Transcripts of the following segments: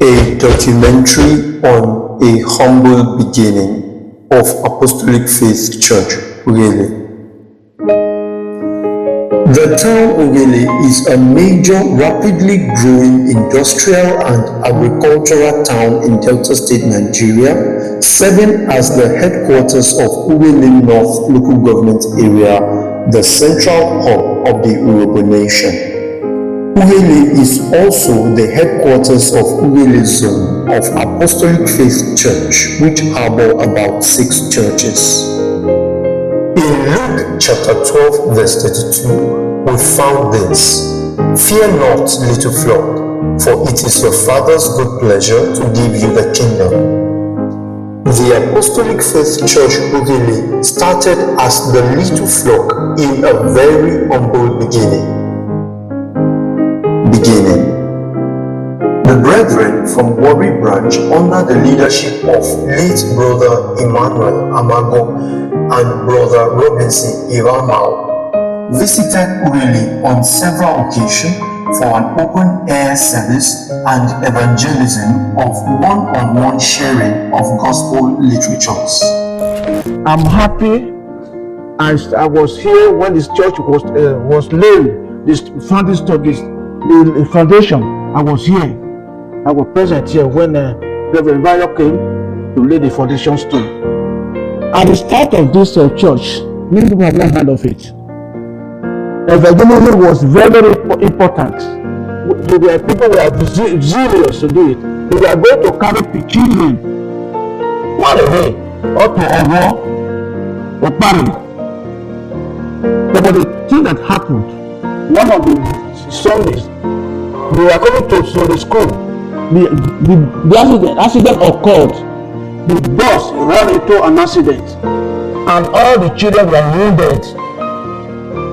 A documentary on a humble beginning of Apostolic Faith Church, Ughelli. The town Ughelli is a major, rapidly growing industrial and agricultural town in Delta State, Nigeria, serving as the headquarters of Ughelli North Local Government Area, the central hub of the Urhobo Nation. Ughelli is also the headquarters of Ughelli Zone of Apostolic Faith Church, which harbor about 6 churches. In Luke chapter 12, verse 32, we found this: "Fear not, little flock, for it is your Father's good pleasure to give you the kingdom." The Apostolic Faith Church Ughelli started as the little flock in a very humble beginning. The brethren from Warri branch, under the leadership of late brother Emmanuel Amago and brother Robinson Iramao, visited Ughelli on several occasions for an open-air service and evangelism of one-on-one sharing of gospel literatures. I'm happy as I was here when this church was laid, this founding studies, the foundation. I was here. I was present here when Reverend Vio came to lay the foundation stone. At the start of this church, many people have not heard of it. Evangelism was very, very important. People were zealous to do it. They were going to carry children one away, or to Owo, or Paris. But the thing that happened, one of the Sundays, they were coming to Sunday school. The accident occurred. The bus ran into an accident, and all the children were wounded.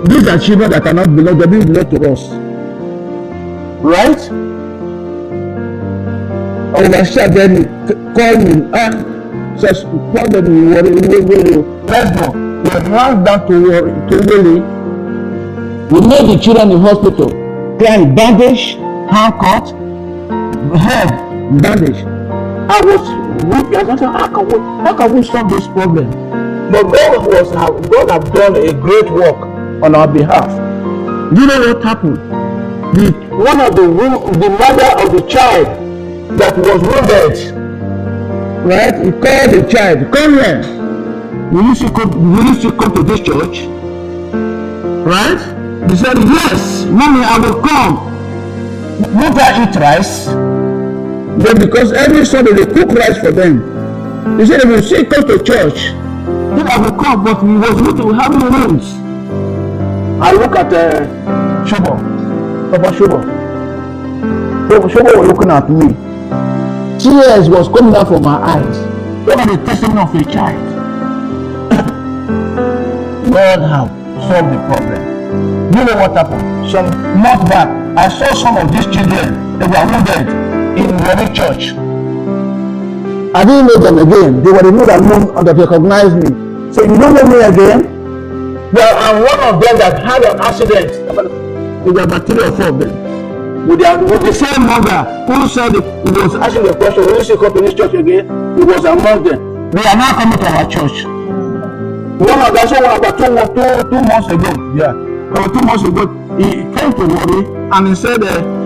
These are children that cannot belong, they don't belong to us, right? Overshot then called me and says, "Probably let's go." We ran down to Ughelli. We made the children in hospital, crying, bandage, handcut, head bandage. I was weeping. I said, how can we solve this problem? But God have done a great work on our behalf. You know what happened? The mother of the child that was wounded, right? He called the child, "Come here. Will you come to this church?" Right? He said, "Yes, Mommy, I will come." Won't I eat rice? But because every Sunday they cook rice for them, he said, "If you come to church, then I will come." But we was looking, we having rooms. I look at Papa Shubo was looking at me. Tears was coming out from my eyes. Look at the testimony of a child. God have solved the problem. You know what happened? Some months back, I saw some of these children, they were wounded in Warri church. I didn't know them again. They were the ones that recognized me. So you don't know me again? Well, I'm one of them that had an accident. There were about 3 or 4 of them. With the same mother who said he was asking the question, "Will you still come to this church again?" He was among them. They are now coming to our church. One of them, about 2 months ago, about 2 months ago, he came to Warri and he said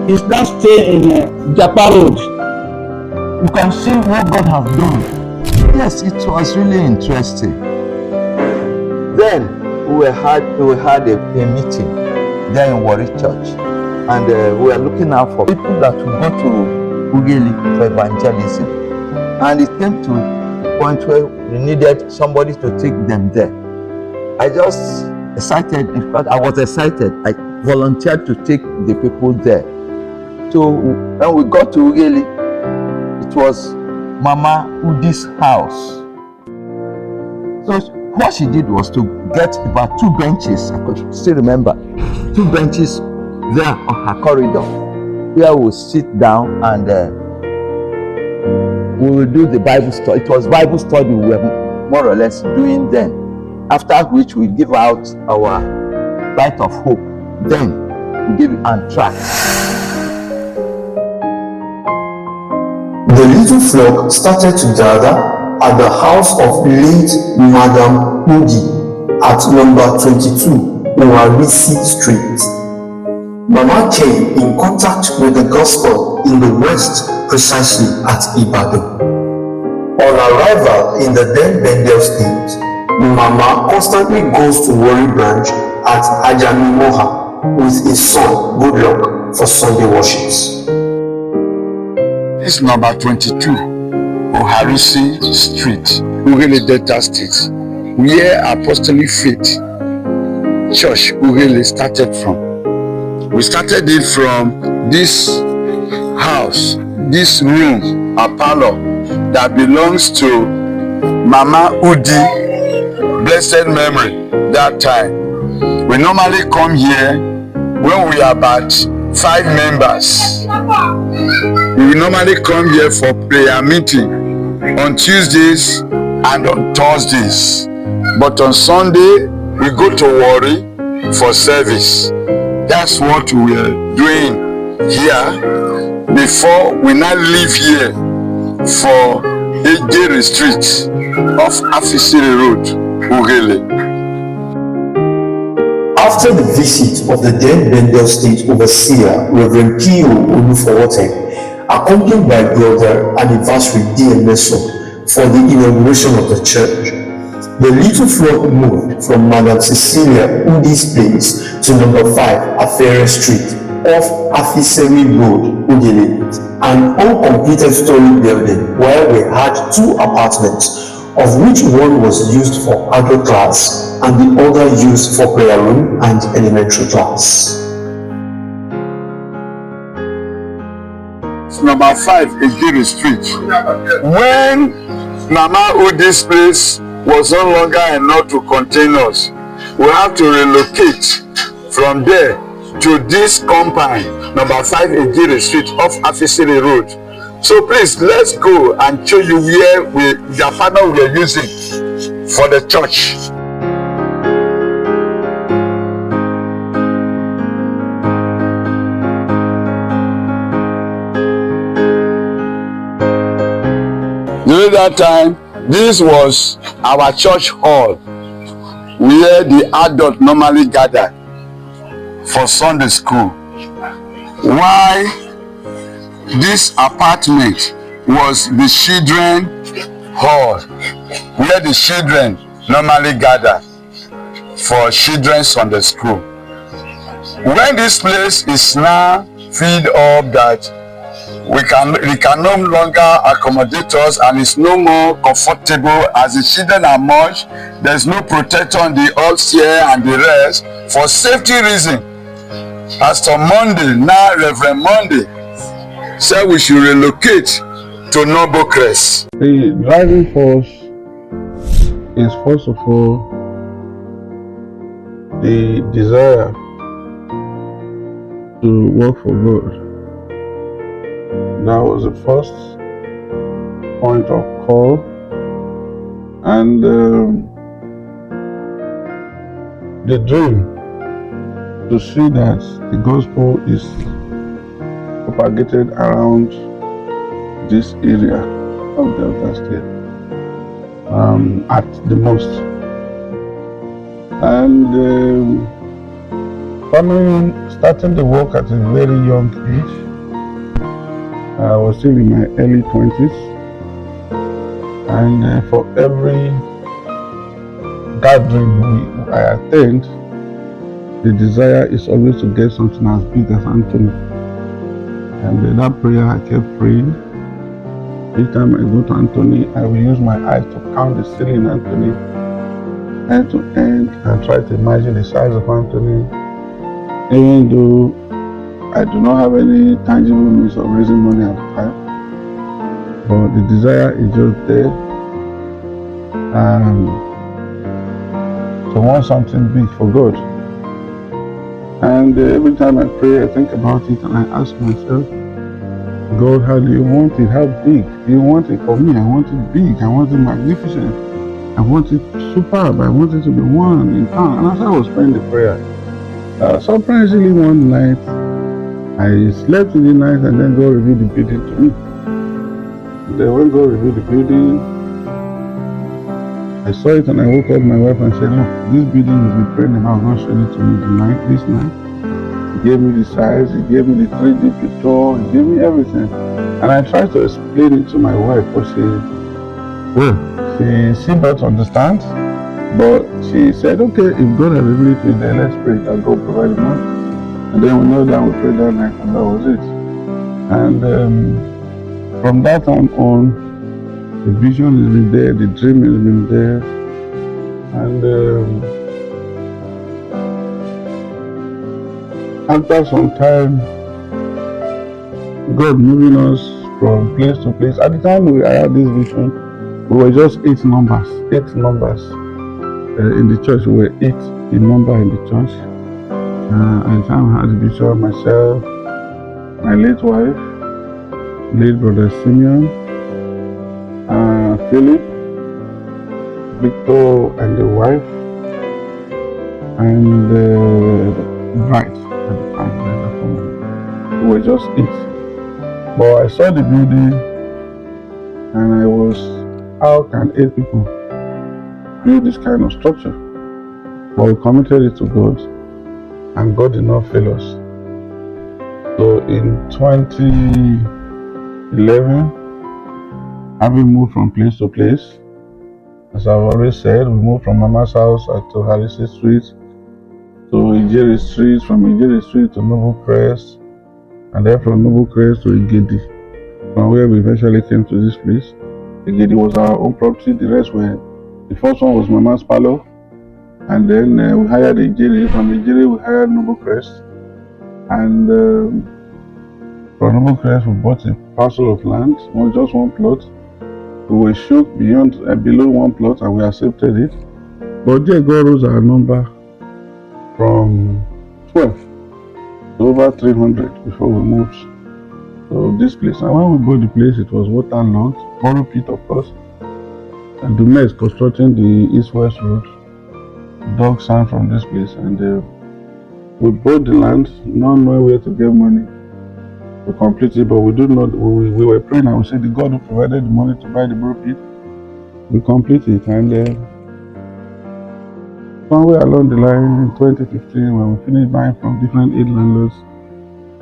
he's now staying in Japan Road. You can see what God has done. Yes, it was really interesting. Then we had a meeting there in Warri Church, and we were looking out for people that would go to Ughelli for evangelism. And it came to a point where we needed somebody to take them there. I just excited. In fact, I was excited. I volunteered to take the people there. So when we got to Ughelli, it was Mama Udi's house. So what she did was to get about 2 benches. I could still remember 2 benches there on her corridor, where we would sit down and we will do the Bible study. It was Bible study we were more or less doing then. After which we give out our Light of Hope. Then we give anthrax. The little flock started to gather at the house of late Madam Ughelli at number 22 Owarisi Street. Mama came in contact with the gospel in the West, precisely at Ibadan. On arrival in the then Bendel State, Mama constantly goes to Warri Branch at Ajamimoha with his son Goodluck for Sunday worships. This is number 22 Owarisi Street, Ughelli, Delta State, where Apostolic Faith Church Ughelli started from. We started it from this house, this room, a parlor that belongs to Mama Udi, blessed memory, that time. We normally come here when we are about 5 members. We normally come here for prayer meeting on Tuesdays and on Thursdays. But on Sunday, we go to Warri for service. That's what we are doing here before we now leave here for Ughelli Street off Afisiri Road, Ughelli. After the visit of the then Bendel State Overseer, Reverend P.O. Olufowote, accompanied by Brother Anniversary DMSO for the inauguration of the church, the little flock moved from Madam Cecilia Udi's place to number 5 Afere Street off Afisiri Road, Ughelli, an uncompleted story building where we had 2 apartments, of which one was used for adult class and the other used for prayer room and elementary class. Number 5 Ughelli Street. When Mama Udi's place was no longer enough to contain us, we have to relocate from there to this compound, number 5 Ughelli Street off Afisiri Road. So please, let's go and show you where the apartment we are using for the church. During that time, this was our church hall where the adults normally gathered for Sunday school. Why this apartment was the children hall where the children normally gather for children's Sunday school. When this place is now filled up that we can no longer accommodate us and it's no more comfortable as the children are much, there's no protector on the upstairs and the rest. For safety reason, Pastor Monday, now Reverend Monday, said we should relocate to Noble Crest. The driving force is first of all the desire to work for God. That was the first point of call, and the dream to see that the gospel is propagated around this area of Delta State at the most. And starting the work at a very young age. I was still in my early 20s, and for every gathering I attend, the desire is always to get something as big as Anthony. And that prayer I kept praying. Each time I go to Anthony, I will use my eyes to count the ceiling Anthony, end to end, and try to imagine the size of Anthony, even though I do not have any tangible means of raising money at the time, but the desire is just there, and to want something big for God. And every time I pray, I think about it and I ask myself, God, how do you want it? How big do you want it for me? I want it big, I want it magnificent, I want it superb, I want it to be one in town. And as I was praying the prayer, surprisingly one night, I slept in the night and then God revealed the building to me. when God revealed the building, I saw it and I woke up my wife and said, look, this building will be praying about God showed it to me this night. He gave me the size, he gave me the 3D picture, he gave me everything. And I tried to explain it to my wife, but she don't understand. But she said, okay, if God has revealed it to you, then let's pray that God provide the money. And then we know that we prayed that night and that was it. And from that time on, the vision has been there, the dream has been there. And after some time, God moving us from place to place. At the time we had this vision, we were just 8 numbers. In the church, we were 8 in number in the church. At the time I had the vision, myself, my late wife, late brother Simeon, Philip, Victor and the wife, and the bride at the time. We were just 8. But I saw the building and I was, how can 8 people build this kind of structure? But we committed it to God and God did not fail us. So in 2011, having moved from place to place, as I've already said, we moved from Mama's house to Harrison Street, to Ughelli Street, from Ughelli Street to Noble Crest, and then from Noble Crest to Ughelli, from where we eventually came to this place. Ughelli was our own property, the rest were, the first one was Mama's Palo, and then we hired Ughelli, from Ughelli we hired Noble Crest, and from Noble Crest we bought a parcel of land, just one plot. We were shook beyond, below one plot and we accepted it. But there God rose our number from 12 to over 300 before we moved. So this place, and when we bought the place, it was waterlogged, borrow pit of course. And the mess constructing the east-west road, dug sand from this place, and we bought the land, not knowing where to get money to complete it, but we do not. We were praying and we said, the God who provided the money to buy the borrow pit, we complete it. And somewhere along the line in 2015, when we finished buying from different aid landlords,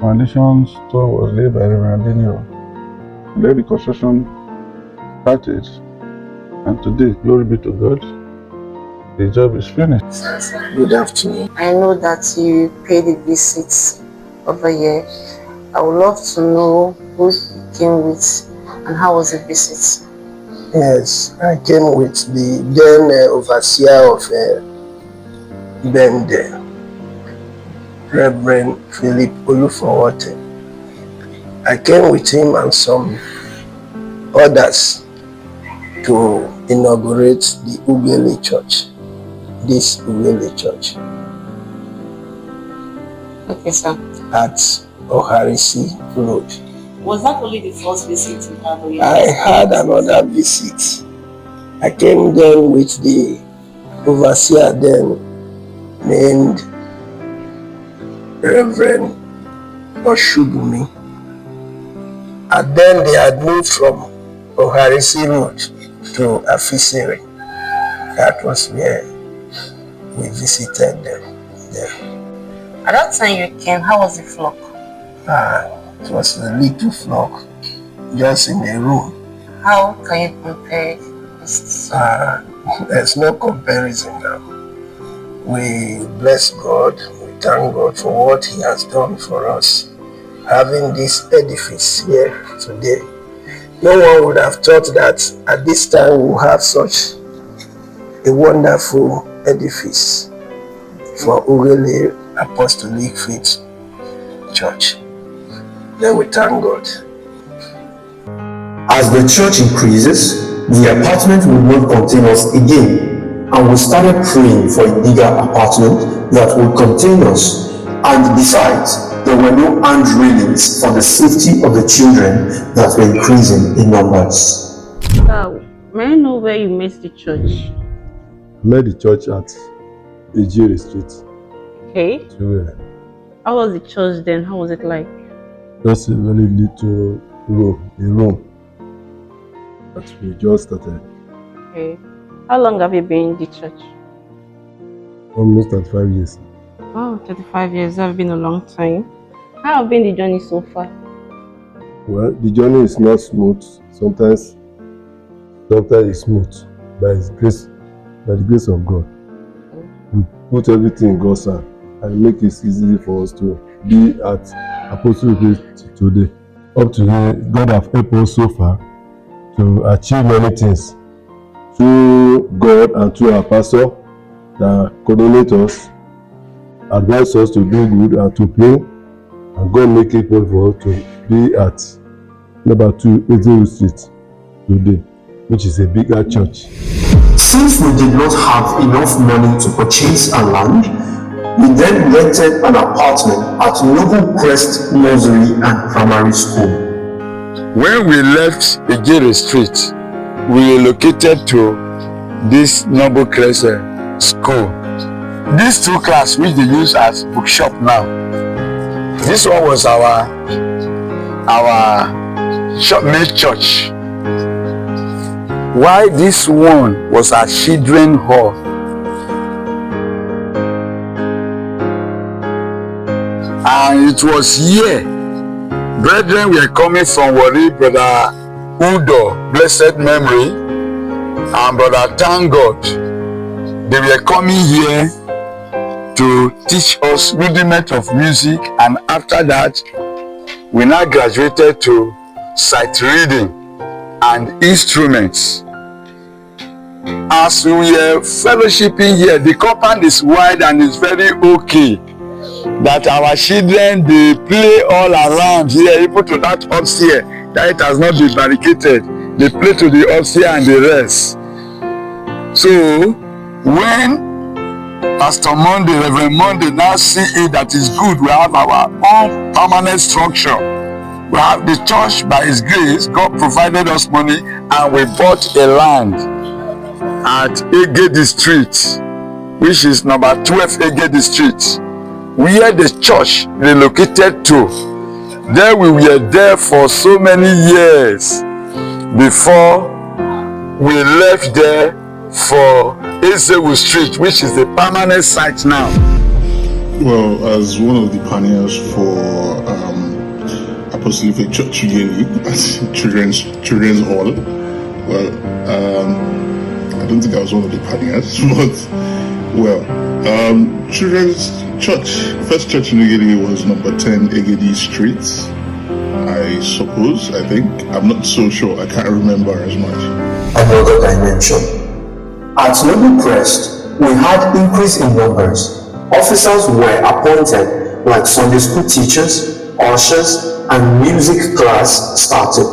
foundation stone was laid by Reverend Daniel. And then the construction started. And today, glory be to God, the job is finished. Good afternoon. I know that you paid a visit over here. I would love to know who you came with and how was the visit? Yes, I came with the then overseer of Bende, Reverend Philip Olufowote. I came with him and some others to inaugurate the Ughelli church, this Ughelli church. Okay, sir. At Oharisi Road. Was that only the first visit you had? Or I had another visit. I came then with the overseer then named Reverend Oshubumi. And then they had moved from Oharisi Road to Afisiri. That was where we visited them there. At that time you came, how was the flock? It was a little flock, just in a room. How can you compare this? There's no comparison now. We bless God, we thank God for what He has done for us. Having this edifice here today, no one would have thought that at this time we'll have such a wonderful edifice for Ughelli Apostolic Faith Church. Then we thank God. As the church increases, the apartment will not contain us again, and we started praying for a bigger apartment that will contain us. And besides, there were no hand railings for the safety of the children that were increasing in numbers. May I know where you met the church? I met the church at Ughelli Street. Okay. So, How was the church then? How was it like? just a very little room, that we just started. Okay. How long have you been in the church? Almost 35 years. Oh, 35 years. That have been a long time. How have been the journey so far? Well, the journey is not smooth. Sometimes it's smooth by His grace, by the grace of God. We put everything in God's hand and make it easy for us to be at Apostolic today. Up to now, God have helped us so far to achieve many things through God and through our pastor that coordinate us, advise us to do good and to pray, and God make it possible for us to be at number 2 Ughelli Street today, which is a bigger church. Since we did not have enough money to purchase a land, we then rented an apartment at Noble Crest Nursery and Primary School. When we left Ughelli Street, we relocated to this Noble Crest school. These 2 classes which they use as bookshop now, this one was our main church. Why this one was our children hall. And it was here brethren were coming from Warri, Brother Udo, blessed memory, and Brother Thank God. They were coming here to teach us rudiment of music, and after that we now graduated to sight reading and instruments. As we were fellowshipping here, the compound is wide and it's very okay that our children, they play all around here, even to that upstairs, that it has not been barricaded. They play to the upstairs and the rest. So when Pastor Monday, Reverend Monday now see it that is good, we have our own permanent structure. We have the church. By His grace, God provided us money and we bought a land at Ughelli Street, which is number 12 Ughelli Street, where the church relocated to. There we were there for so many years before we left there for Ughelli Street, which is the permanent site now. Well, as one of the pioneers for Apostolic Church Ughelli at Children's Hall, well, I don't think I was one of the pioneers, but well, Children's Church, first church in Ughelli was number 10 Ughelli Street, I suppose, I think. I'm not so sure, I can't remember as much. Another dimension. At Noble Crest, we had increase in numbers. Officers were appointed, like Sunday school teachers, ushers, and music class started.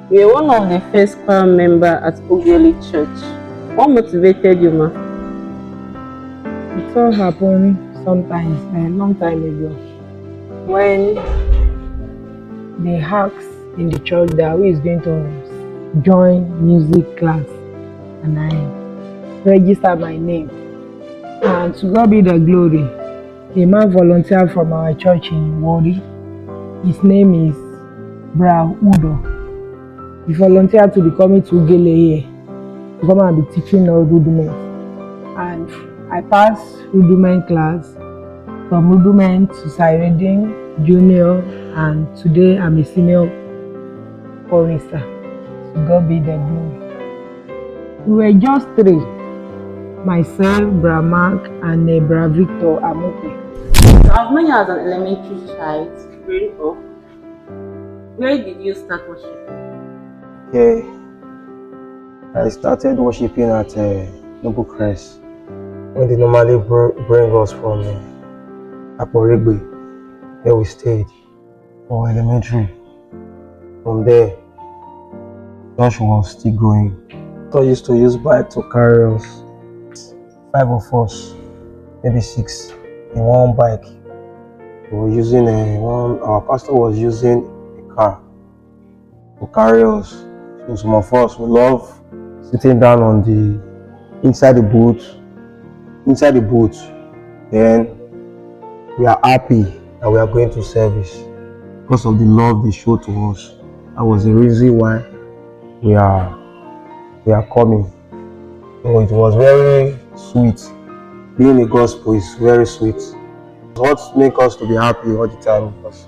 You were one of the first choir member at Ughelli Church. What motivated you, ma? It all happened sometimes a long time ago when they asked in the church that who is going to join music class, and I registered my name. And to God be the glory, a man volunteered from our church in Warri. His name is Bra Udo. He volunteered to be coming to Ughelli here to come and be teaching us rudiment. And I passed rudiment class from rudiment to sight reading, junior, and today I'm a senior chorister. To God be the glory. We were just 3, myself, Bra Mark, and Bra Victor Amope. So I've known you as an elementary child growing up. Where did you start worshiping? Okay, I started worshiping at Noble Crest when they normally bring us from Apostolic, where we stayed for elementary. From there, church was still growing. I used to use bike to carry us, 5 of us, maybe 6, in one bike. We were using our pastor was using a car to carry us. So some of us, we love sitting down on inside the boot. Then we are happy that we are going to service because of the love they show to us. That was the reason why we are we are coming. So it was very sweet. Being a gospel is very sweet. What makes us to be happy all the time because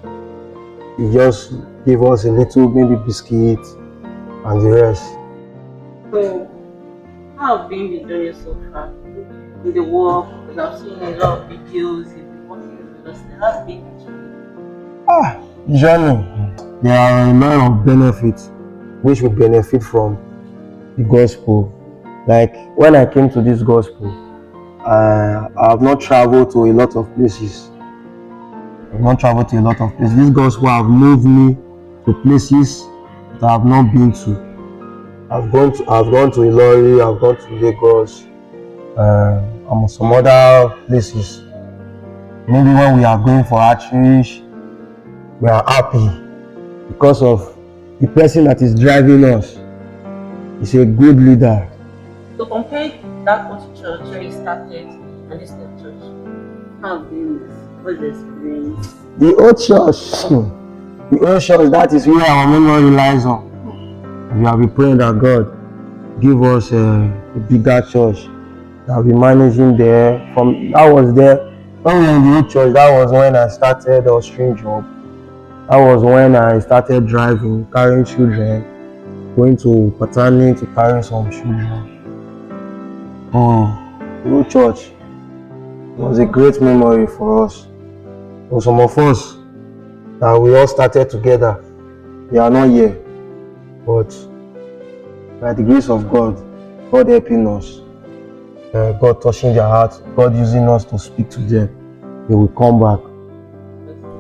you just give us a little maybe biscuit and the rest. So, how have been the journey so far in the work? Because I've seen a lot of videos, you've been working with us. How has been the journey? Journey. There are a lot of benefits which we benefit from the gospel. Like when I came to this gospel, I have not traveled to a lot of places. This gospel have moved me to places that I have not been to. I've gone to Ughelli, I've gone to Lagos, and some other places. Maybe when we are going for outreach, we are happy because of the person that is driving us. He's a good leader. So compare that old church where you started and this new church. How have been this? What's the experience? The old church, that is where our memory lies on. We have been praying that God give us a bigger church that we'll be managing there. When we were in the old church, that was when I started a strange job. That was when I started driving, carrying children, going to paternity to carry some children. The old church was a great memory for us. For some of us that we all started together, they are not here. But by the grace of God, God helping us, God touching their hearts, God using us to speak to them, they will come back.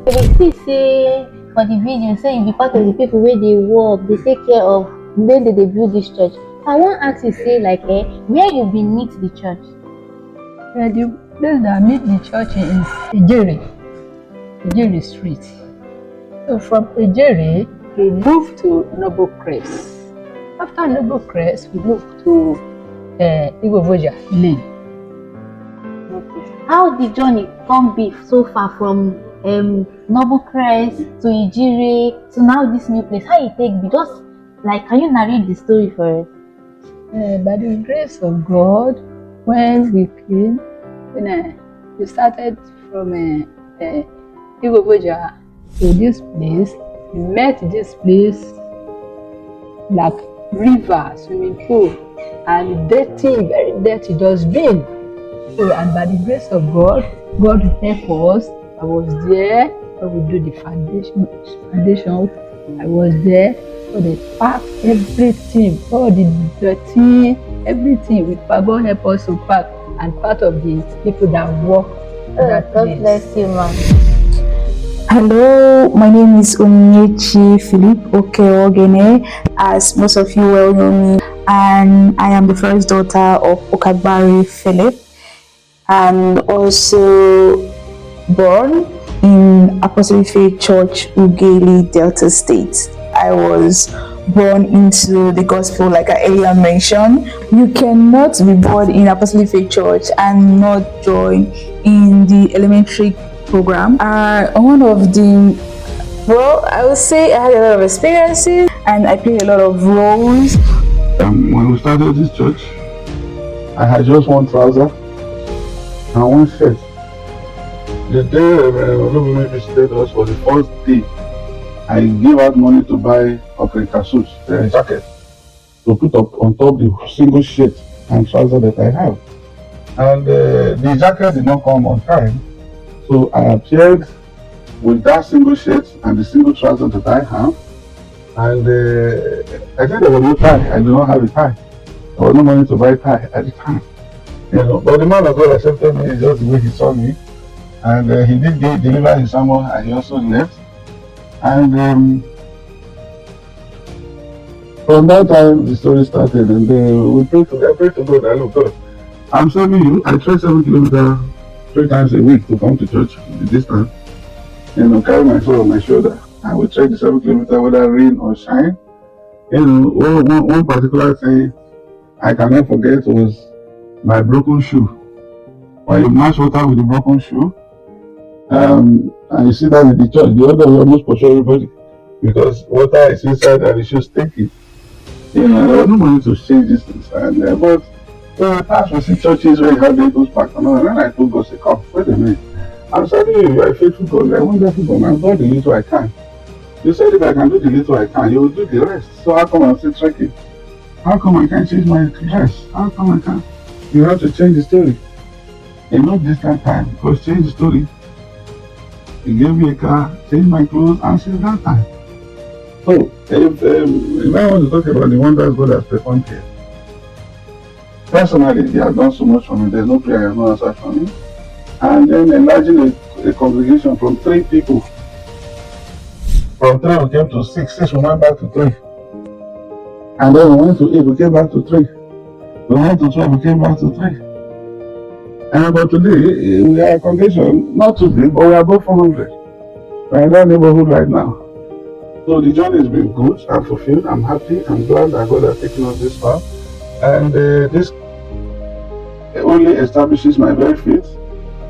They still say for the video, say you be part of the people where they work, they take care of when they build this church. I want to ask you, say where you been meet the church? The place that I meet the church is Ughelli Street. So from Ughelli, we moved to Noble Crest. After Noble Crest, we moved to Igbovoja Lane. Okay. How the journey come be so far from Noble Crest to Ughelli to now this new place? How it take be? Just can you narrate the story for us? By the grace of God, when we came, we started from Igbovoja to this place, we met this place like river, swimming pool, and dirty, very dirty dustbin. So, and by the grace of God, God helped us. I was there when we do the foundation. I was there. So they packed everything, all the dirty, everything. We God help us to pack, and part of the people that work that God place. bless you, ma'am. Hello, my name is Onyechi Philip Okeogene, as most of you well know me, and I am the first daughter of Okagbari Philip, and also born in Apostolic Faith Church, Ughelli, Delta State. I was born into the gospel, like I earlier mentioned. You cannot be born in Apostolic Faith Church and not join in the elementary program. One of the, I would say I had a lot of experiences and I played a lot of roles. When we started this church, I had just one trouser and one shirt. The day Olubunmi visited us was the first day I gave out money to buy Okrika suit, jacket, to put up on top the single shirt and trouser that I have. And the jacket did not come on time, so I appeared with that single shirt and the single trouser that I have. And I think there was no tie. I did not have a tie. There was no money to buy tie at the time. But the man of God accepted me just the way he saw me. And he did deliver his sermon and he also left. And from that time the story started, and we prayed to God. I look, God, I'm serving you. I trek 7 kilometers 3 times a week to come to church the distance. Carry my soul on my shoulder. I will trek the 7 kilometers whether rain or shine. One particular thing I cannot forget was my broken shoe. When you mash water with the broken shoe, and you see that in the church, the other will almost push everybody because water is inside and the shoe stinking. You know, there was no money to change these things. And, but when I passed, we see churches where you have vehicles parked. And then I told God, say, come, wait a minute. I'm sorry, you are a faithful God, you are a wonderful God. I'm doing the little I can. You said if I can do the little I can, you will do the rest. So how come I'm still trekking? How come I can't change my dress? How come I can't? You have to change the story. In no distant time, because change the story. He gave me a car, changed my clothes, and since that time. So, if I want to talk about the wonders God has performed here, personally, He has done so much for me. There's no prayer He has not answered for me. And then enlarging a congregation from 3 people. From 3 we came to 6, 6 we went back to 3. And then we went to 8, we came back to 3. We went to 12, we came back to 3. And but today, we are a congregation, not too big, but we are above 400. We are in that neighborhood right now. So the journey has been good, I'm fulfilled, I'm happy, I'm glad that God has taken us this far. And this only establishes my very faith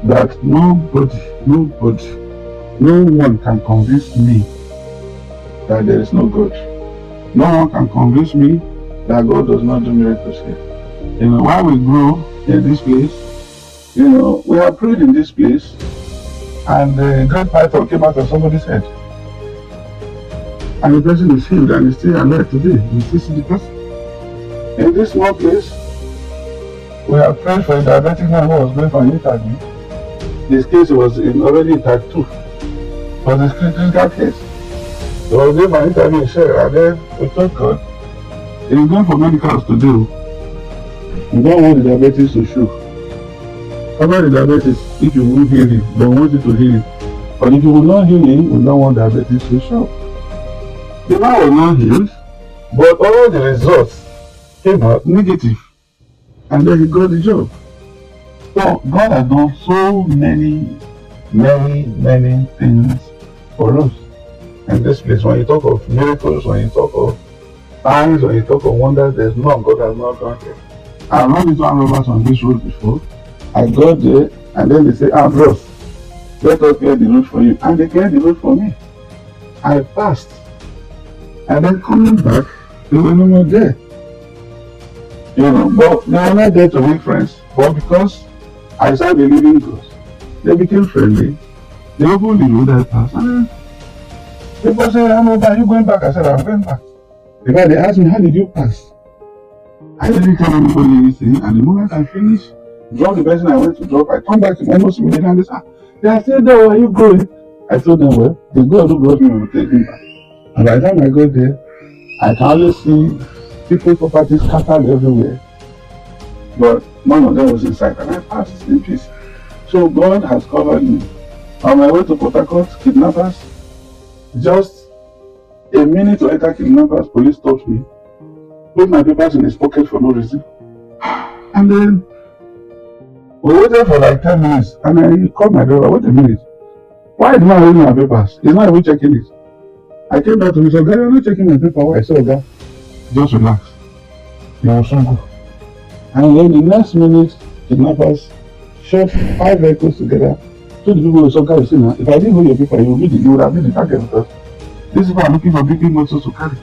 that nobody, no one can convince me that there is no God. No one can convince me that God does not do miracles here. You know, while we grow in this place, you know, we have prayed in this place, and the great python came out of somebody's head. And the person is healed and is still alive today. We still see the person. In this small place, we have prayed for a diabetic man who was going for an interview. His case was already in type 2. It was a critical case. He was going for an interview in Shell, and then we told God, he is going for medicals today. We don't want the diabetes to show. Cover the diabetes if you will heal him, but we want you to heal him. But if you will not heal him, we don't want diabetes to show. The man was not healed, but all the results came out negative. And then he got the job. So God has done so many things for us. And this place, when you talk of miracles, when you talk of signs, when you talk of wonders, there's none God has not done here. I've run into armed robbers on this road before. I got there, and then they say, bros, let us clear the road for you. And they cleared the road for me. I passed. And then coming back, they were no more there. You know, but they were not there to make friends. But because I started believing God, they became friendly. They opened the road I passed. And people say, are you going back? I said, I'm going back. Because they asked me, how did you pass? I didn't tell anybody anything. And the moment I finished, drop the person I went to drop, I come back to my nose immediately and they said, they are still there, where are you going? I told them, well, the God who brought me will take me back. And by the time I got there, I can only see people's properties scattered everywhere. But none of them was inside, and I passed in peace. So God has covered me. On my way to Port Harcourt, kidnappers, just a minute to enter kidnappers, police stopped me, put my papers in his pocket for no reason. And then we waited for like 10 minutes, and I called my driver, wait a minute. Why is man reading my papers? He's not even checking it. I came back to him and said, you're not checking my paper. Why? I said, okay, just relax. You will soon go. And then the next minute, kidnappers shot 5 vehicles together. Told the people who saw carry, see now, if I didn't hold your paper, you would have been the target because these people are looking for big motors to carry.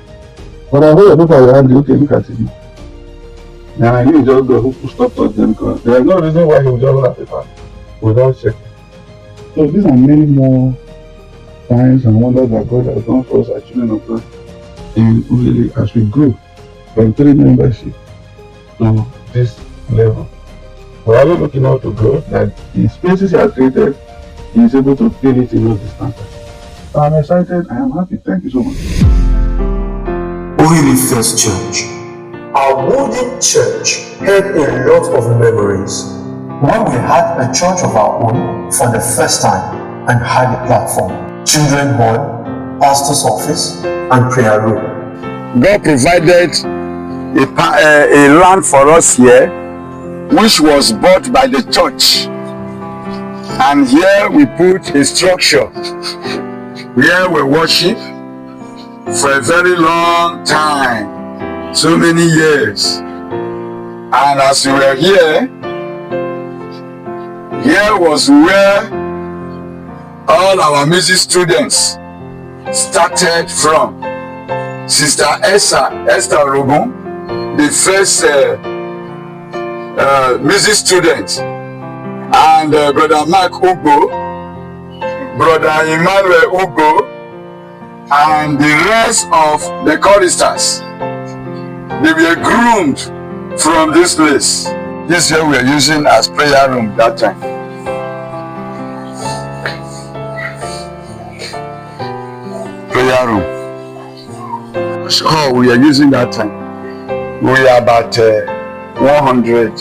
But I hold your paper, you hand, okay, look at it. Now I knew just go who stopped us them because there is no reason why he would just hold that paper without checking. So these are many more signs and wonders that God has done for us as children of God in Ughelli as we grow from 3 membership to this level. We're only looking out to God that the spaces He has created, He is able to fill it in those distances. So I'm excited, I am happy. Thank you so much. Ughelli First Church. Our wooden church held a lot of memories when we had a church of our own for the first time and had a platform, children hall, pastor's office, and prayer room. God provided a land for us here, which was bought by the church. And here we put a structure where we worship for a very long time, so many years. And as we were here was where all our music students started from. Sister Esther Rogon, the first music student, and Brother Mark Ugo, Brother Emmanuel Ugo, and the rest of the choristers. They were groomed from this place. This year we are using as prayer room that time. Prayer room. Oh, we are using that time. We are about 100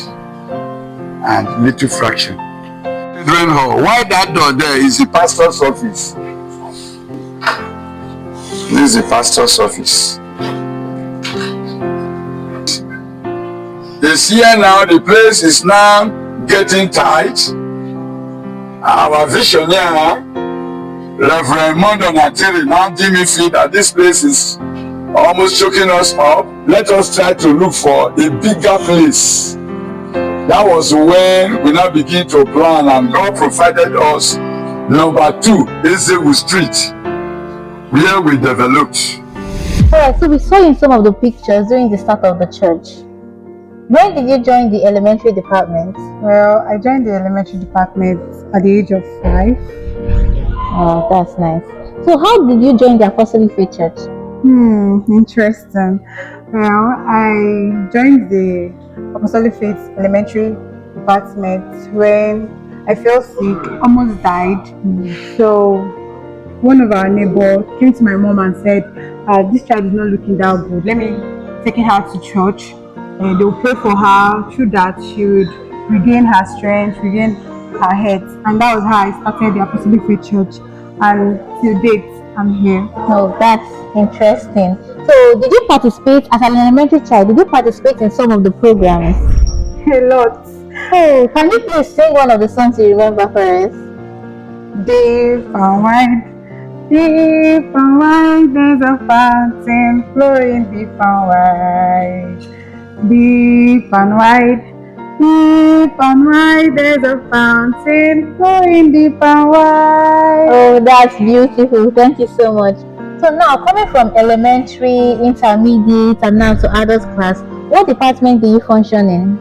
and little fraction. Children hall. Why that door there is the pastor's office. This is the pastor's office. You see here now, the place is now getting tight. Our visionary, Reverend Mondo Natiri, now give me feel that this place is almost choking us up. Let us try to look for a bigger place. That was when we now begin to plan, and God provided us number 2, Ezewu Street, where we developed. Alright, so we saw in some of the pictures during the start of the church. When did you join the elementary department? Well, I joined the elementary department at the age of 5. Oh, that's nice. So how did you join the Apostolic Faith Church? Interesting. Well, I joined the Apostolic Faith Elementary Department when I fell sick, almost died. So one of our neighbors came to my mom and said, this child is not looking that good. Let me take her to church. They will pray for her. Through that, she would regain her strength, regain her health. And that was how I started the Apostolic Faith Church. And till date, I'm here. Oh, that's interesting. So, did you participate as an elementary child? Did you participate in some of the programs? A lot. Oh, can you please sing one of the songs you remember for us? Deep and wide, there's a fountain flowing deep and wide. Deep and wide, there's a fountain flowing deep and wide. Oh, that's beautiful. Thank you so much. So now, coming from elementary, intermediate, and now to adult class, what department do you function in?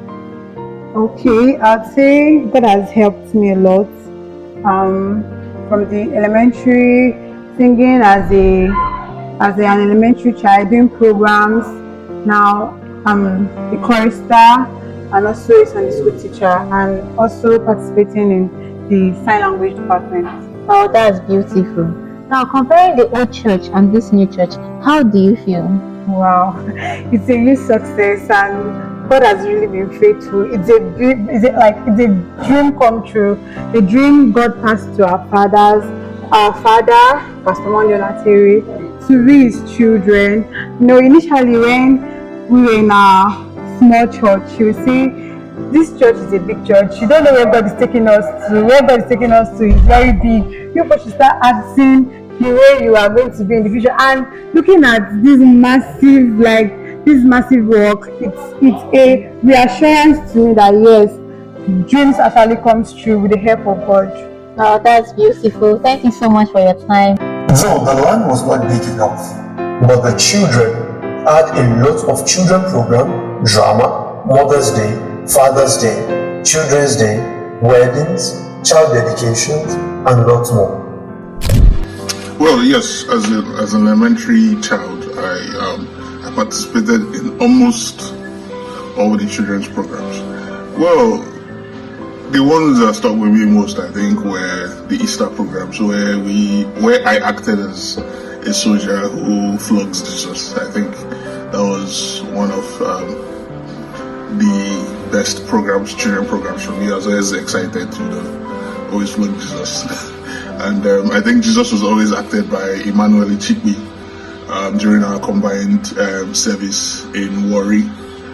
Okay, I'd say God has helped me a lot. From the elementary, singing as an elementary child, doing programs. Now I'm a chorister and also a Sunday school teacher, and also participating in the sign language department. Oh, that's beautiful. Now, comparing the old church and this new church, how do you feel? Wow, it's a huge success, and God has really been faithful. It's a dream come true. The dream God passed to our fathers, our father, Pastor Mondo Natiri, to we his children. You know, initially when we were in our small church, you will see this church is a big church. You don't know where God is taking us to. Where God is taking us to is very big. You should start asking the way you are going to be in the future, and looking at this massive work, it's a reassurance to me that yes, dreams actually comes true with the help of God. Oh, that's beautiful. Thank you so much for your time. Though the land was not big enough, but the children had a lot of children program, drama, Mother's Day, Father's Day, Children's Day, weddings, child dedications, and lots more. Well, yes, as an elementary child, I participated in almost all the children's programs. Well, the ones that stuck with me most, I think, were the Easter programs, where I acted as a soldier who flogs Jesus. I think that was one of the best programs, children programs for me. I was always excited to always flog Jesus. And I think Jesus was always acted by Emmanuel Chikwi during our combined service in Warri.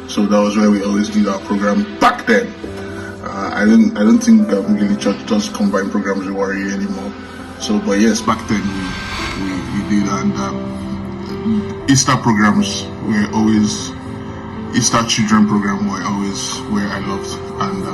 So that was where we always did our program back then. I don't think Ughelli Church does combined programs with Warri anymore. So, but yes, back then we did, and Easter programs were always, Easter children program were always where I loved and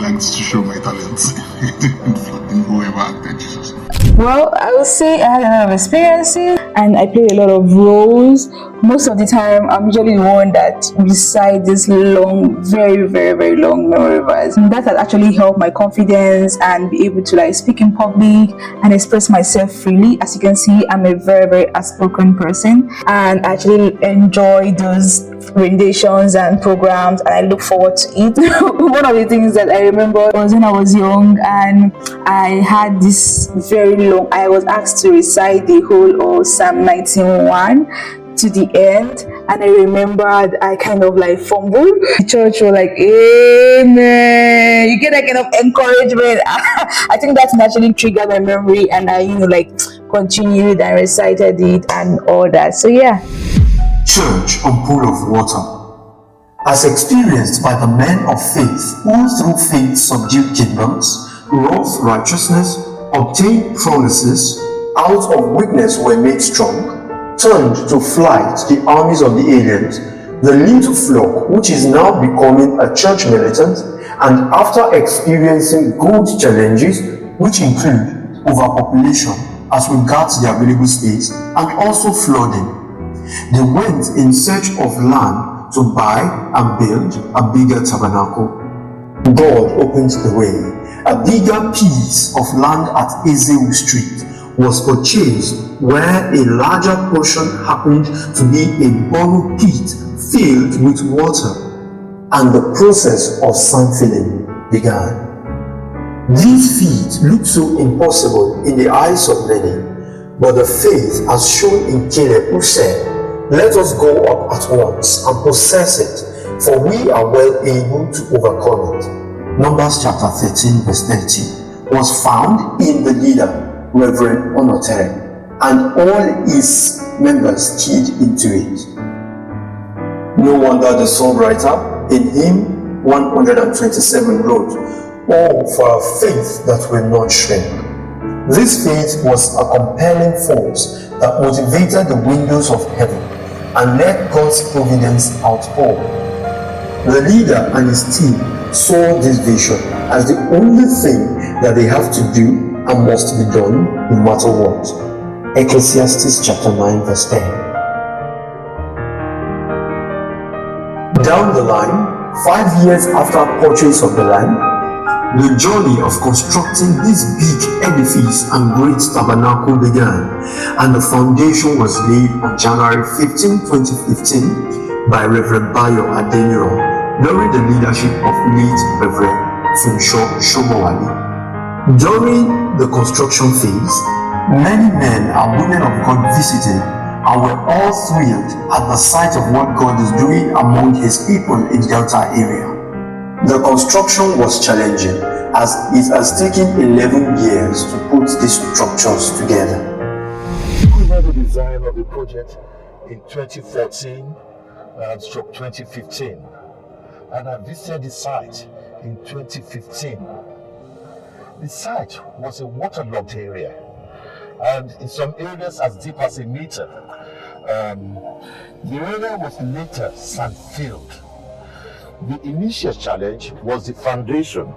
liked to show my talents in whoever acted Jesus. Well, I would say I had a lot of experiences. and I play a lot of roles. Most of the time, I'm usually the one that recite this long, very, very, very long memory verse. And that has actually helped my confidence and be able to like speak in public and express myself freely. As you can see, I'm a very, very outspoken person, and I actually enjoy those renditions and programs, and I look forward to it. One of the things that I remember was when I was young and I had this very long, I was asked to recite the whole of Psalm 91 to the end, and I remembered I kind of like fumbled. The church was like, amen, you get that kind of encouragement. I think that naturally triggered my memory, and I like continued and recited it and all that. So yeah. Church on Pool of Water. As experienced by the men of faith who through faith subdued kingdoms, wrought righteousness, obtained promises, out of weakness were made strong, turned to flight the armies of the aliens, the little flock which is now becoming a church militant, and after experiencing good challenges which include overpopulation as regards the available space and also flooding, they went in search of land to buy and build a bigger tabernacle. God opened the way. A bigger piece of land at Ezewu Street was purchased, where a larger portion happened to be a borrow pit filled with water, and the process of sand filling began. This feat looked so impossible in the eyes of many, but the faith as shown in Caleb, who said, "Let us go up at once and possess it, for we are well able to overcome it." Numbers chapter 13 verse 30 was found in the leader, Reverend Onotere, and all his members keyed into it. No wonder the songwriter in hymn 127 wrote, "Oh, for a faith that will not shrink." This faith was a compelling force that motivated the windows of heaven and let God's providence outpour. The leader and his team saw this vision as the only thing that they have to do and must be done no matter what. Ecclesiastes chapter 9 verse 10. Down the line, 5 years after purchase of the land, the journey of constructing this big edifice and great tabernacle began, and the foundation was laid on January 15, 2015 by Reverend Bayo Adeniro during the leadership of late Reverend Funsho Shomowali. During the construction phase, many men and women of God visited and were all thrilled at the sight of what God is doing among his people in Delta area. The construction was challenging as it has taken 11 years to put these structures together. We made the design of the project in 2014 and 2015, and I visited the site in 2015. The site was a waterlogged area, and in some areas as deep as a meter. The area was later sand-filled. The initial challenge was the foundation.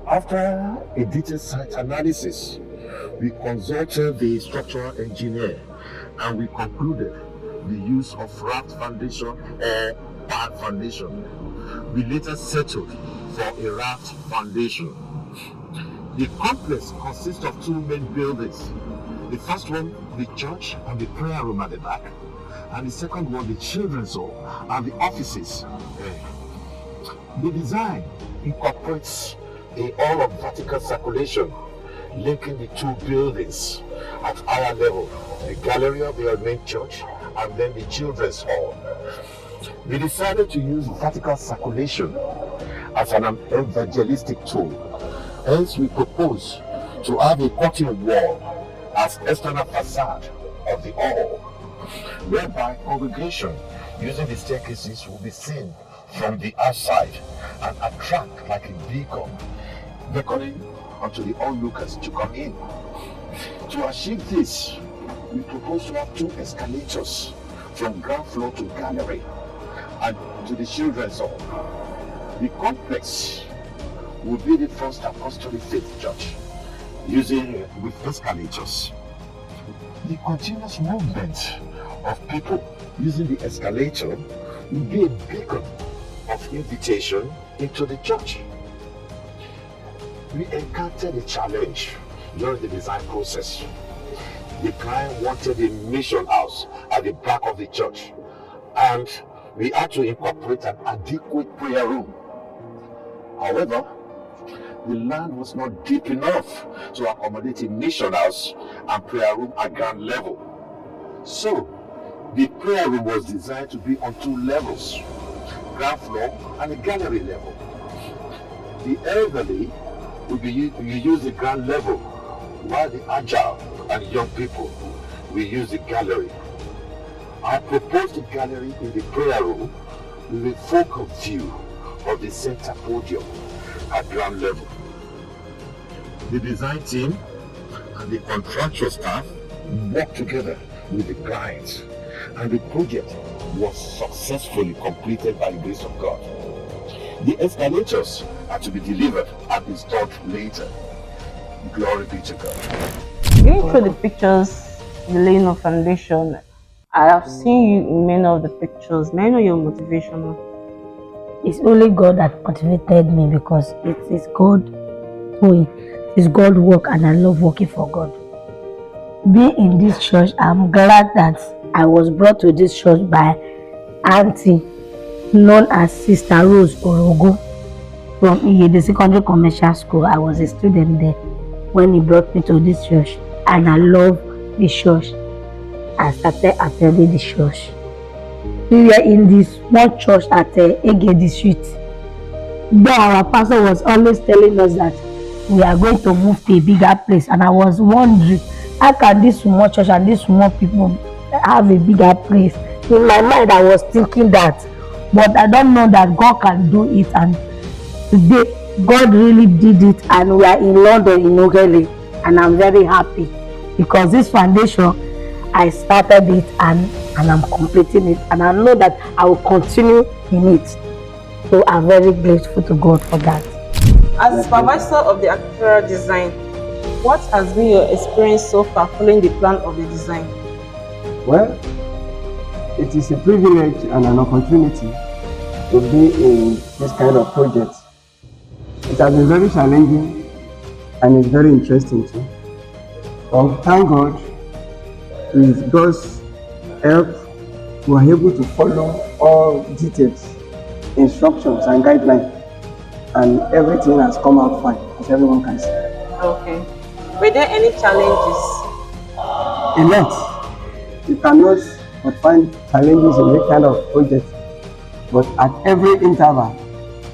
After a detailed site analysis, we consulted the structural engineer and we concluded the use of raft foundation or pad foundation. We later settled for a raft foundation. The complex consists of two main buildings. The first one, the church and the prayer room at the back, and the second one, the children's hall and the offices. The design incorporates a hall of vertical circulation linking the two buildings at higher level, the gallery of the main church and then the children's hall. We decided to use vertical circulation as an evangelistic tool. Hence, we propose to have a curtain wall as external facade of the hall, whereby congregation using the staircases will be seen from the outside and attract like a beacon, beckoning unto the onlookers to come in. To achieve this, we propose to have 2 escalators from ground floor to gallery and to the children's hall. The complex will be the first Apostolic Faith Church using with escalators. the continuous movement of people using the escalator will be a beacon of invitation into the church. We encountered a challenge during the design process. The client wanted a mission house at the back of the church, and we had to incorporate an adequate prayer room. However, the land was not deep enough to accommodate a mission house and prayer room at ground level. So, the prayer room was designed to be on 2 levels, ground floor and a gallery level. The elderly will use the ground level, while the agile and young people will use the gallery. I proposed the gallery in the prayer room with a focal view of the center podium at ground level. The design team and the contractual staff worked together with the clients, and the project was successfully completed by the grace of God. The escalators are to be delivered and installed later. Glory be to God. Going through the pictures, the laying of foundation, I have seen you in many of the pictures. May I know your motivation? It's only God that motivated me because it is God doing. It's God work and I love working for God. Being in this church, I'm glad that I was brought to this church by Auntie, known as Sister Rose Orogo from the Secondary Commercial School. I was a student there when he brought me to this church, and I love this church. I started attending the church. We were in this small church at Ughelli Street. Though our pastor was always telling us that we are going to move to a bigger place, and I was wondering, how can this small church and these small people have a bigger place? In my mind, I was thinking that, but I don't know that God can do it, and today God really did it, and we are in London, in Ughelli, and I'm very happy because this foundation, I started it and I'm completing it, and I know that I will continue in it. So I'm very grateful to God for that. As the supervisor of the architectural design, what has been your experience so far following the plan of the design? Well, it is a privilege and an opportunity to be in this kind of project. It has been very challenging and it's very interesting too. But thank God, with God's help, we are able to follow all details, instructions and guidelines, and everything has come out fine, as everyone can see. Okay. Were there any challenges? A lot. You cannot but find challenges in this kind of project, but at every interval,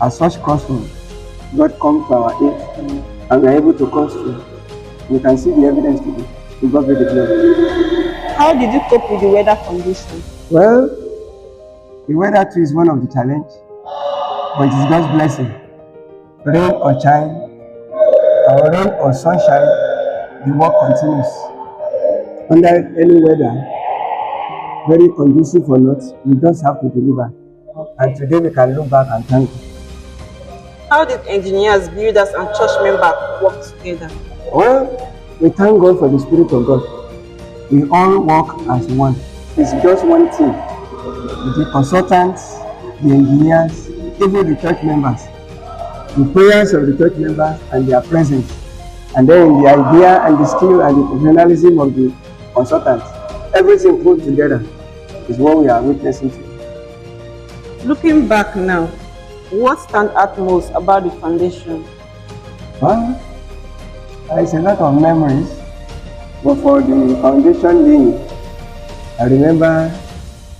at such crossroads, God comes to our aid and we are able to cross through. We can see the evidence today. To God be the glory. How did you cope with the weather conditions? Well, the weather too is one of the challenges, but it is God's blessing. Rain or shine, or rain or sunshine, the work continues. Under any weather, very conducive or not, we just have to deliver. And today we can look back and thank God. How did engineers, builders, and church members work together? Well, we thank God for the Spirit of God. We all work as one. It's just one team. The consultants, the engineers, even the church members. The prayers of the church members and their presence. And then the idea and the skill and the professionalism of the consultants. Everything put together is what we are witnessing today. Looking back now, what stands out most about the foundation? Well, there's a lot of memories, but for the foundation laying, I remember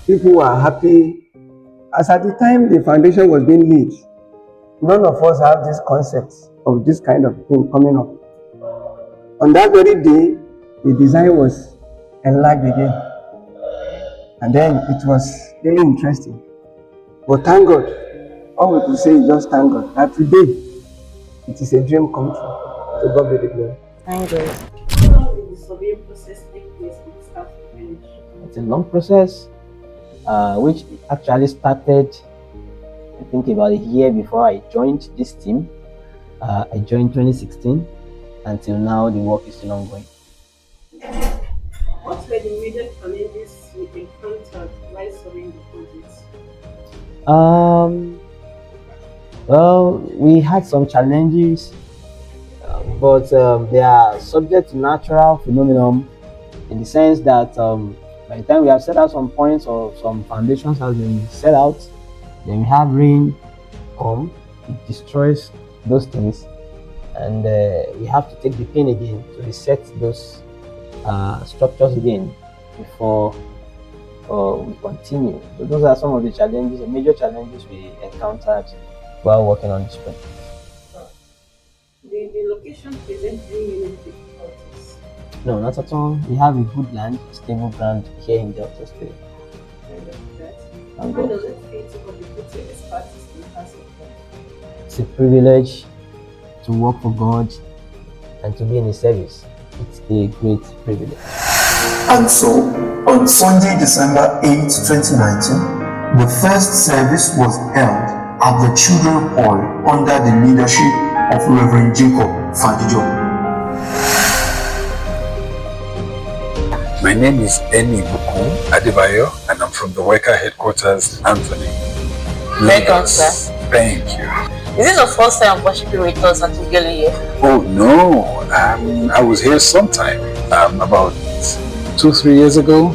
people were happy. As at the time the foundation was being laid, none of us have this concept of this kind of thing coming up. On that very day, the design was enlarged again. And then it was really interesting. But thank God, all we could say is just thank God that today it is a dream come true. To God be the glory. Thank God. How long did the surveying process take place from start to finish? It's a long process, which actually started, I think, about a year before I joined this team. I joined 2016. Until now, the work is still ongoing. What were Well, we had some challenges, but they are subject to natural phenomenon in the sense that by the time we have set out some points or some foundations has been set out, then we have rain come, it destroys those things, and we have to take the pain again to reset those structures again before we continue. So those are some of the challenges, the major challenges we encountered while working on this project. The location presents any unique difficulties. No, not at all. We have a good land, stable ground here in Delta State. How does it feel to contribute your expertise in the hands of God? It's a privilege to work for God and to be in His service. It's a great privilege. And so, on Sunday, December 8, 2019, the first service was held at the Children's Hall under the leadership of Reverend Jacob Fadijo. My name is Eni Buku Adebayo, and I'm from the Worker Headquarters, Anthony. Welcome, sir. Thank you. Is this your first time worshiping with us at Ughelli here? Oh no, I was here sometime, about 2-3 years ago.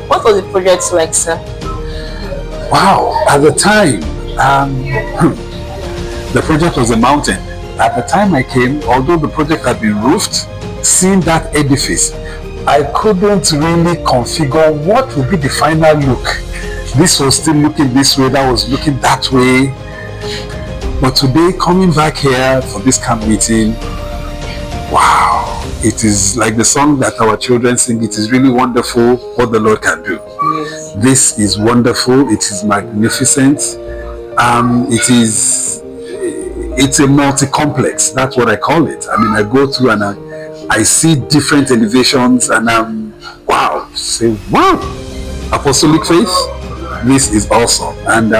What was the project like, sir? Wow, at the time, the project was a mountain. At the time I came, although the project had been roofed, seeing that edifice, I couldn't really configure what would be the final look. This was still looking this way, that was looking that way. But today, coming back here for this camp meeting, wow, it is like the song that our children sing, it is really wonderful what the Lord can do. Yes. This is wonderful, it is magnificent. It's a multi-complex, that's what I call it. I mean, I go through and I see different elevations and wow, say wow, Apostolic faith, this is awesome. And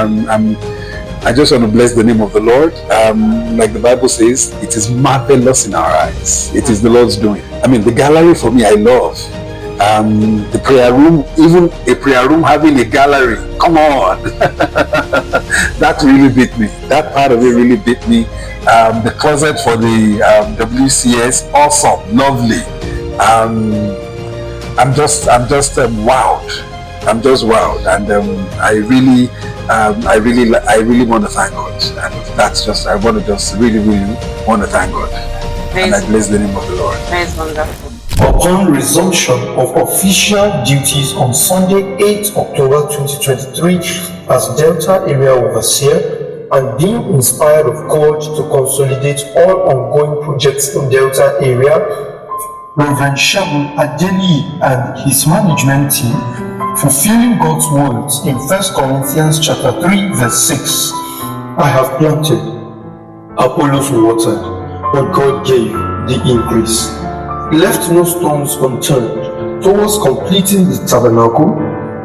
I just want to bless the name of the Lord. Like the Bible says, it is marvelous in our eyes. It is the Lord's doing. I mean, the gallery for me, I love. The prayer room, even a prayer room having a gallery, come on. That really beat me. That part of it really beat me. The closet for the WCS, awesome, lovely. I'm just wowed. I'm just wowed, and I really want to thank God, and that's just, I want to just really want to thank God, and I bless the name of the Lord. That is wonderful. Upon resumption of official duties on Sunday, 8 October 2023 as Delta Area Overseer, and being inspired of God to consolidate all ongoing projects in Delta Area, Reverend Shagun Ughelli and his management team, fulfilling God's words in 1 Corinthians chapter 3 verse 6, I have planted, Apollos watered, but God gave the increase, left no stones unturned towards completing the tabernacle,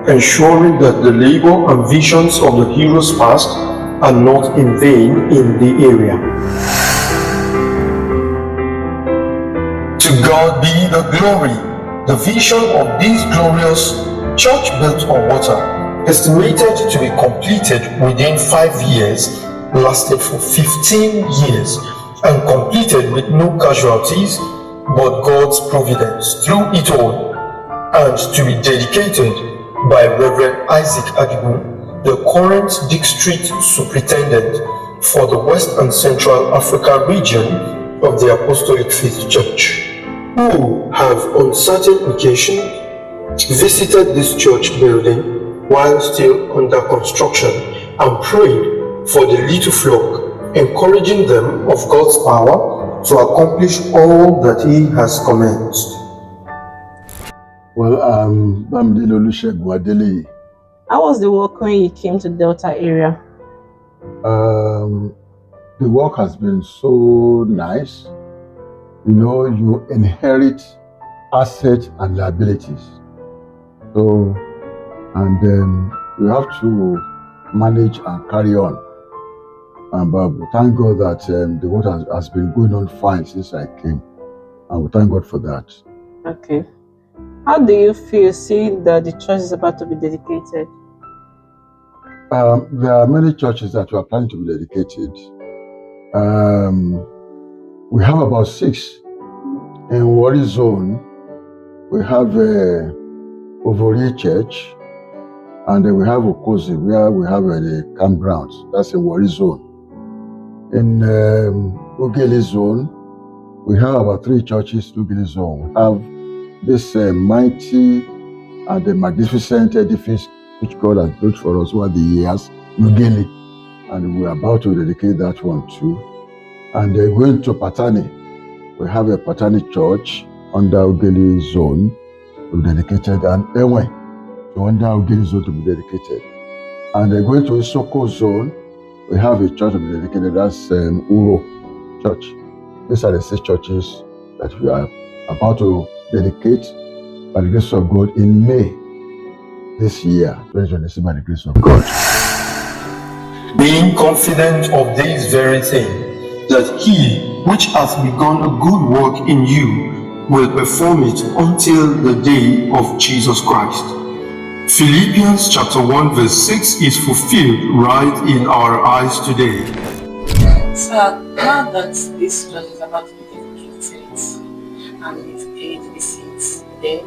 ensuring that the labor and visions of the heroes past are not in vain in the area. To God be the glory. The vision of this glorious church built on water, estimated to be completed within 5 years, lasted for 15 years and completed with no casualties but God's providence through it all, and to be dedicated by Reverend Isaac Adigun, the current district superintendent for the West and Central Africa region of the Apostolic Faith Church, who have on certain occasions visited this church building while still under construction and prayed for the little flock, encouraging them of God's power to accomplish all that He has commenced. Well, Bamidele Olusegun Adeleyi. How was the work when you came to Delta area? The work has been so nice. You know, you inherit assets and liabilities. So, and then you have to manage and carry on. But thank God that the work has been going on fine since I came. And we thank God for that. Okay. How do you feel seeing that the church is about to be dedicated? There are many churches that we are planning to be dedicated. We have about 6 in Wari Zone. We have Ovori Church, and then we have Okozi, where we have the campgrounds. That's in Wari Zone. In Ughelli Zone, we have about 3 churches in Ughelli Zone. We have this mighty and the magnificent edifice which God has built for us over the years, Ughelli, and we're about to dedicate that one too. And going to Patani, we have a Patani church under Ughelli Zone to be dedicated, and Ewe, so under Ughelli Zone to be dedicated. And going to Isoko Zone, we have a church to be dedicated, that's Uro Church. These are the 6 churches that we are about to dedicate by the grace of God in May this year, 2026, by the grace of God. Being confident of this very thing, that he which hath begun a good work in you will perform it until the day of Jesus Christ. Philippians chapter 1 verse 6 is fulfilled right in our eyes today. So now that this church is about to be dedicated and we've paid visits, then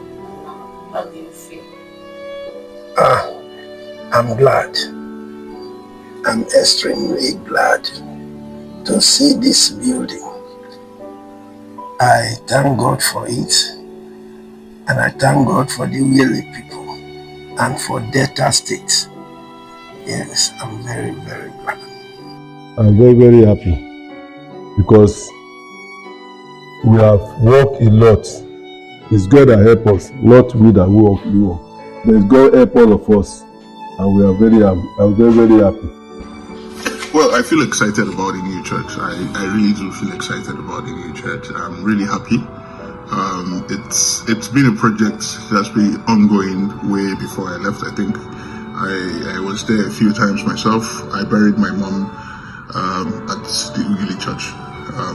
how do you feel? I'm glad. I'm extremely glad to see this building. I thank God for it, and I thank God for the Ughelli people and for Delta State. Yes, I'm very, very glad. I'm very, very happy because we have worked a lot. It's God that help us, not we that work. There's God help all of us, and we are very happy. I'm very, very happy. Well, I feel excited about the new church. I really do feel excited about the new church. I'm really happy. It's been a project that's been ongoing way before I left. I think I was there a few times myself. I buried my mom at the Ughelli church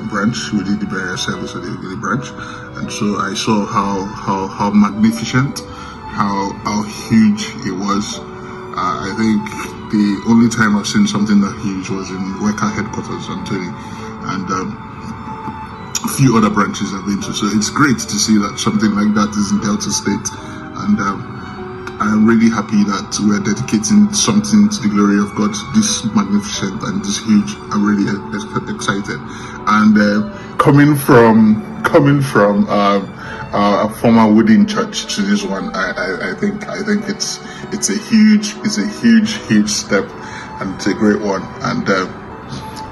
branch. We did the burial service at the Ughelli branch, and so I saw how magnificent, how huge it was. I think the only time I've seen something that huge was in Weka headquarters on Tony, and a few other branches I've been to. So it's great to see that something like that is in Delta State, and I'm really happy that we're dedicating something to the glory of God, this magnificent and this huge. I'm really excited, and coming from a former wooden church to this one, I think it's a huge step, and it's a great one. And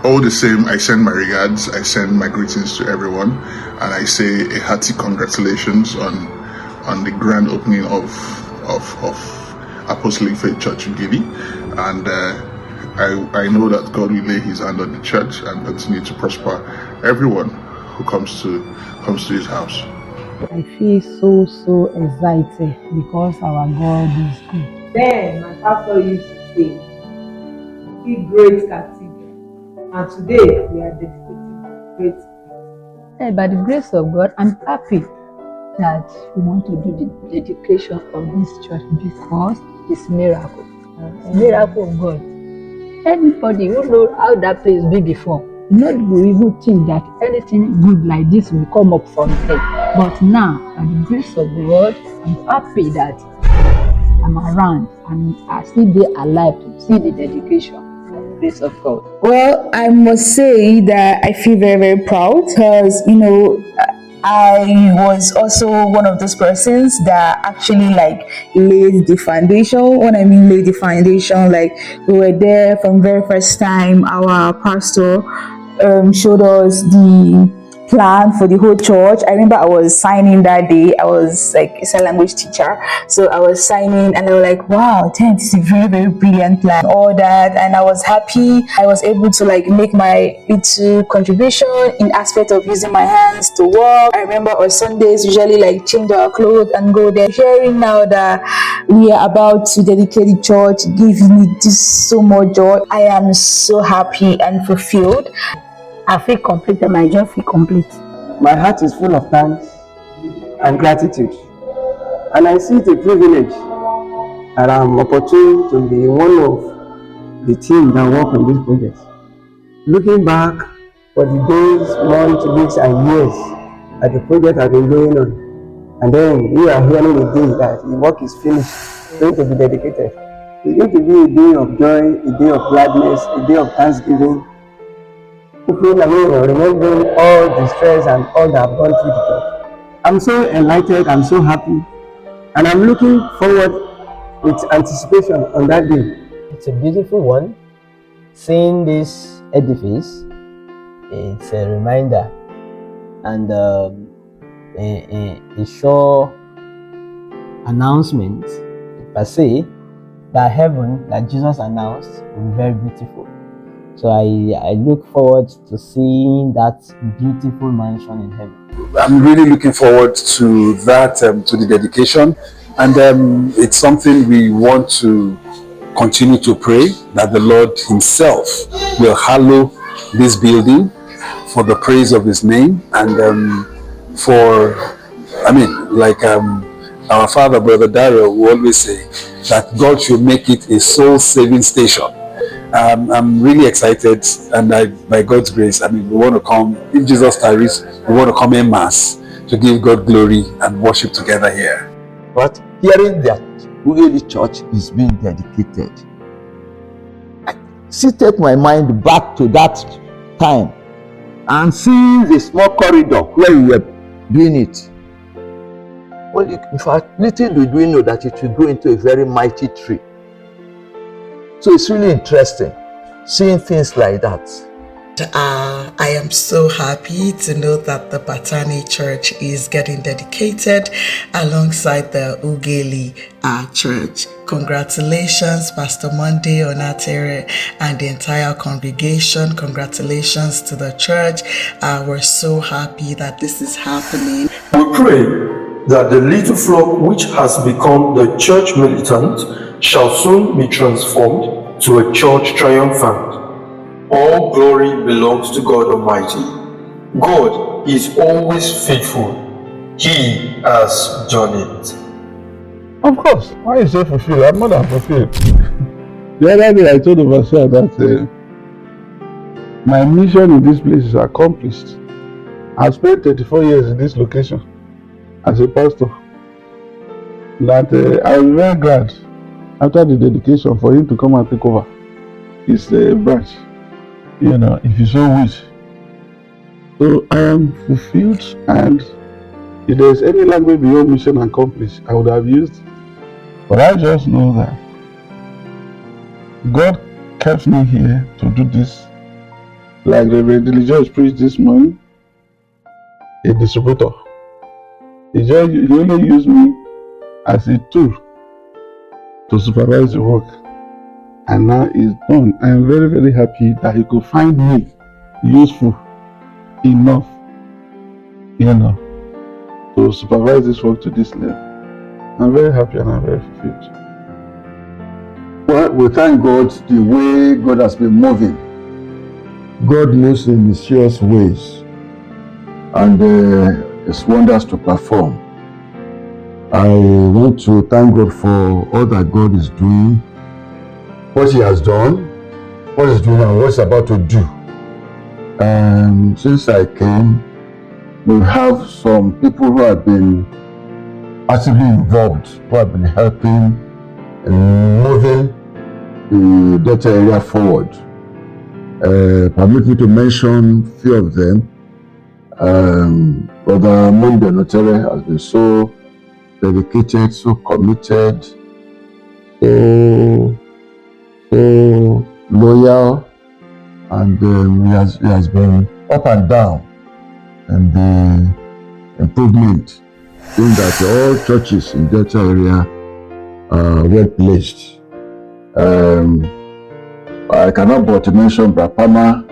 all the same, I send my regards, I send my greetings to everyone, and I say a hearty congratulations on the grand opening of Apostolic Faith Church Ughelli, and I know that God will lay His hand on the church and continue to prosper everyone who comes to His house. I feel so excited because our God is good. Then my pastor used to say, "Be great cathedral," and today we are dedicating great. By the grace of God, I'm happy that we want to do the dedication of this church because it's miracle, a miracle of God. Anybody who knows how that place be before, not will even think that anything good like this will come up from there. But now, by the grace of God, I'm happy that I'm around and I still be alive to see the dedication by the grace of God. Well, I must say that I feel very, very proud because, I was also one of those persons that actually laid the foundation. When I mean laid the foundation, we were there from very first time. Our pastor showed us the plan for the whole church. I remember I was signing that day. I was a sign language teacher, so I was signing and I was like, wow, this is a very, very brilliant plan, all that. And I was happy I was able to make my little contribution in aspect of using my hands to work. I remember on Sundays usually change our clothes and go there. Hearing now that we are about to dedicate the church gives me this so much joy. I am so happy and fulfilled. I feel complete and my joy feel complete. My heart is full of thanks and gratitude, and I see it a privilege that I'm opportune to be one of the team that work on this project. Looking back for the days, months, weeks, and years that the project has been going on, and then we are hearing the day that the work is finished, going to be dedicated. It's going to be a day of joy, a day of gladness, a day of thanksgiving. Remembering all the stress and all that I've gone through the church. I'm so enlightened, I'm so happy, and I'm looking forward with anticipation on that day. It's a beautiful one. Seeing this edifice, it's a reminder and a sure announcement per se that heaven that Jesus announced will be very beautiful. So I look forward to seeing that beautiful mansion in heaven. I'm really looking forward to that, to the dedication, and it's something we want to continue to pray that the Lord himself will hallow this building for the praise of his name, and our father, Brother Dario, will always say that God should make it a soul-saving station. I'm really excited, and by God's grace, we want to come, if Jesus tarries, we want to come in mass to give God glory and worship together here. But hearing that Ughelli Church is being dedicated, I shifted my mind back to that time and seeing the small corridor where we were doing it. Well, in fact, little did we know that it will grow into a very mighty tree. So it's really interesting seeing things like that. I am so happy to know that the Bethany Church is getting dedicated alongside the Ughelli Church. Congratulations, Pastor Monday Onatere and the entire congregation. Congratulations to the church. We're so happy that this is happening. We pray that the little flock which has become the church militant shall soon be transformed to a church triumphant. All glory belongs to God Almighty. God is always faithful. He has done it. Of course. Why you say fulfilled? I'm more than fulfilled. The other day I told Overseer that my mission in this place is accomplished. I spent 34 years in this location as a pastor. That I was very glad after the dedication for him to come and take over his branch. If you so wish. So I am fulfilled, and if there's any language beyond mission accomplished, I would have used. But I just know that God kept me here to do this. Like Reverend George preached this morning, a distributor. He only used me as a tool to supervise the work. And now it's done. I am very, very happy that he could find me useful enough, to supervise this work to this level. I'm very happy and I'm very fulfilled. Well, we thank God the way God has been moving. God moves in mysterious ways, and it's wonders to perform. I want to thank God for all that God is doing, what he has done, what he's doing, and what he's about to do. Since I came, we have some people who have been actively involved, who have been helping in moving the data area forward. Permit me to mention a few of them. Brother Monday Onatere has been so dedicated, so committed, so loyal, and he has been up and down in the improvement, doing that all churches in Delta area are well placed. I cannot but mention Brapama,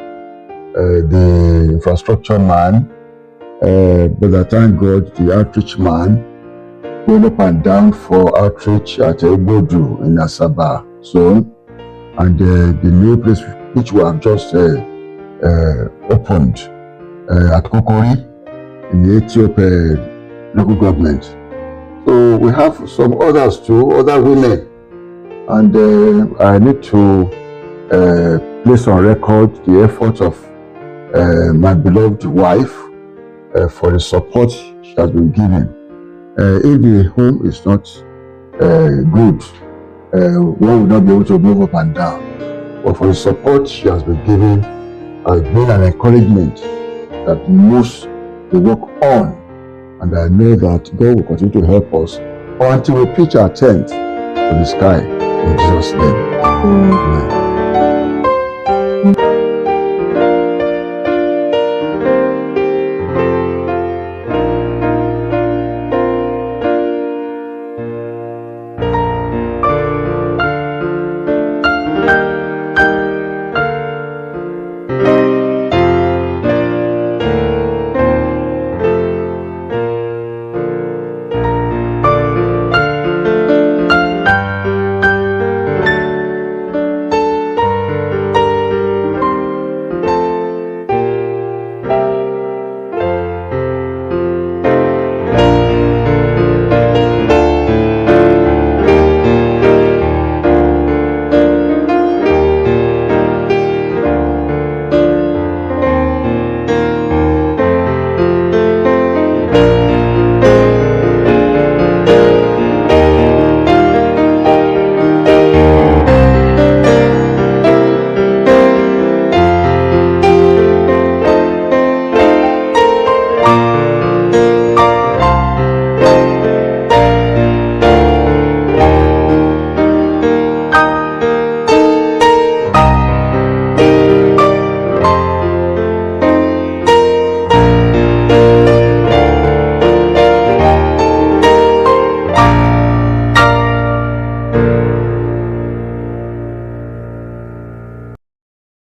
the infrastructure man, but I thank God, the outreach man, going up and down for outreach at Ebodu in Asaba zone, and the new place which we have just opened at Kokori in the Ethiopia local government. So we have some others too, other women, and I need to place on record the efforts of my beloved wife for the support she has been given. If the home is not good, one will not be able to move up and down. But for the support she has been given has been an encouragement that moves the work on. And I know that God will continue to help us until we pitch our tent to the sky. In Jesus' name. Amen.